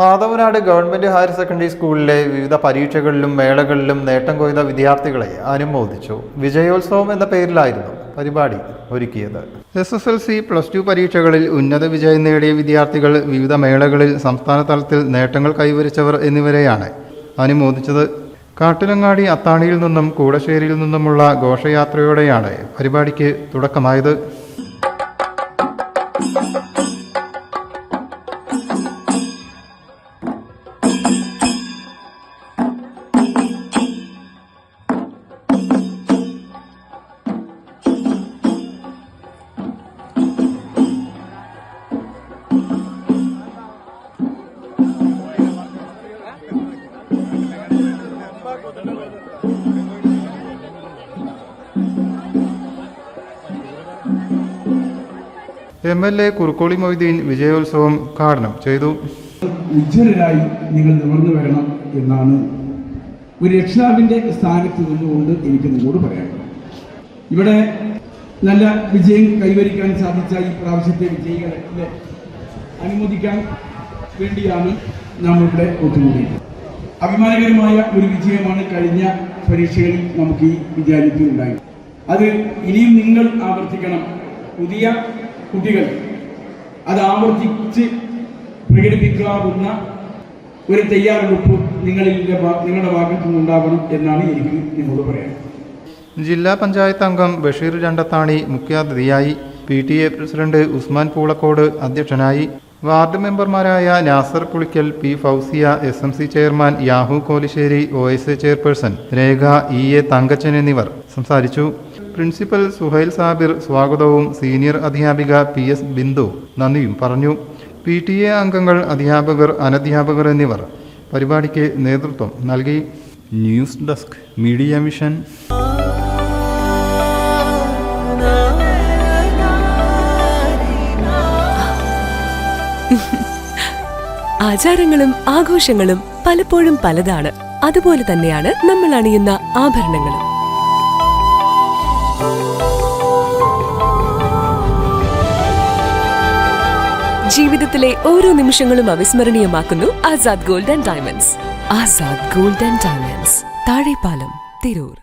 Athavanad government higher secondary സ്കൂളിലെ വിവിധ പരീക്ഷകളിലും മേളകളിലും നേട്ടം കൊയ്ത വിദ്യാർത്ഥികളെ അനുമോദിച്ചു. വിജയോത്സവം എന്ന പേരിലായിരുന്നു പരിപാടി ഒരുക്കിയത്. SSLC, +2 പരീക്ഷകളിൽ ഉന്നത വിജയം നേടിയ വിദ്യാർത്ഥികൾ, വിവിധ മേളകളിൽ സംസ്ഥാന തലത്തിൽ നേട്ടങ്ങൾ കൈവരിച്ചവർ എന്നിവരെയാണ് അനുമോദിച്ചത്. കാട്ടിലങ്ങാടി അത്താണിയിൽ നിന്നും കൂടശ്ശേരിയിൽ നിന്നുമുള്ള ഘോഷയാത്രയോടെയാണ് പരിപാടിക്ക് തുടക്കമായത്. MLA കുറുക്കോളി മൊയ്തീൻ വിജയോത്സവം ഉദ്ഘാടനം ചെയ്തു. ഉജ്ജ്വലരായി നിങ്ങൾ നിവർന്നു വരണം എന്നാണ് ഒരു രക്ഷിതാവിൻ്റെ സ്ഥാനത്ത് നിന്നുകൊണ്ട് എനിക്ക് നിങ്ങളോട് പറയാനുള്ളത്. ഇവിടെ നല്ല വിജയം കൈവരിക്കാൻ സാധിച്ച ഈ പ്രാവശ്യത്തെ വിജയികളെ അനുമോദിക്കാൻ വേണ്ടിയാണ് നാം ഇവിടെ ഒത്തുകൂടിയത്. അഭിമാനകരമായ ഒരു വിജയമാണ് കഴിഞ്ഞ പരീക്ഷകളിൽ നമുക്ക് ഈ വിദ്യാലയത്തിൽ ഉണ്ടായി. അത് ഇനിയും നിങ്ങൾ ആവർത്തിക്കണം. പുതിയ കുട്ടികൾ അത് ആവർത്തിച്ച് പ്രകടിപ്പിക്കാവുന്ന ഒരു തയ്യാറെടുപ്പ് നിങ്ങളുടെ ഭാഗത്തു നിന്നുണ്ടാവണം എന്നാണ് എനിക്ക് നിങ്ങളോട് പറയാനുള്ളത്. ജില്ലാ പഞ്ചായത്ത് അംഗം ബഷീർ രണ്ടത്താണി മുഖ്യാതിഥിയായി. PTA പ്രസിഡന്റ് ഉസ്മാൻ പൂളക്കോട് അധ്യക്ഷനായി. വാർഡ് മെമ്പർമാരായ Nasar Pulikkal, P. Fausiya, SMC chairman Yahu Kolissery, OSA chairperson Rekha, EA Thankachan എന്നിവർ സംസാരിച്ചു. പ്രിൻസിപ്പൽ സുഹൈൽ സാബിർ സ്വാഗതവും സീനിയർ അധ്യാപിക PS ബിന്ദു നന്ദിയും പറഞ്ഞു. PTA അംഗങ്ങൾ, അധ്യാപകർ, അനധ്യാപകർ എന്നിവർ പരിപാടിക്ക് നേതൃത്വം നൽകി. News desk, media mission. ആചാരങ്ങളും ആഘോഷങ്ങളും പലപ്പോഴും പലതാണ്. അതുപോലെ തന്നെയാണ് നമ്മൾ അണിയുന്ന ആഭരണങ്ങളും. ജീവിതത്തിലെ ഓരോ നിമിഷങ്ങളും അവിസ്മരണീയമാക്കുന്നു Azad gold and diamonds. Azad gold and diamonds, Thazhepalam, Tirur.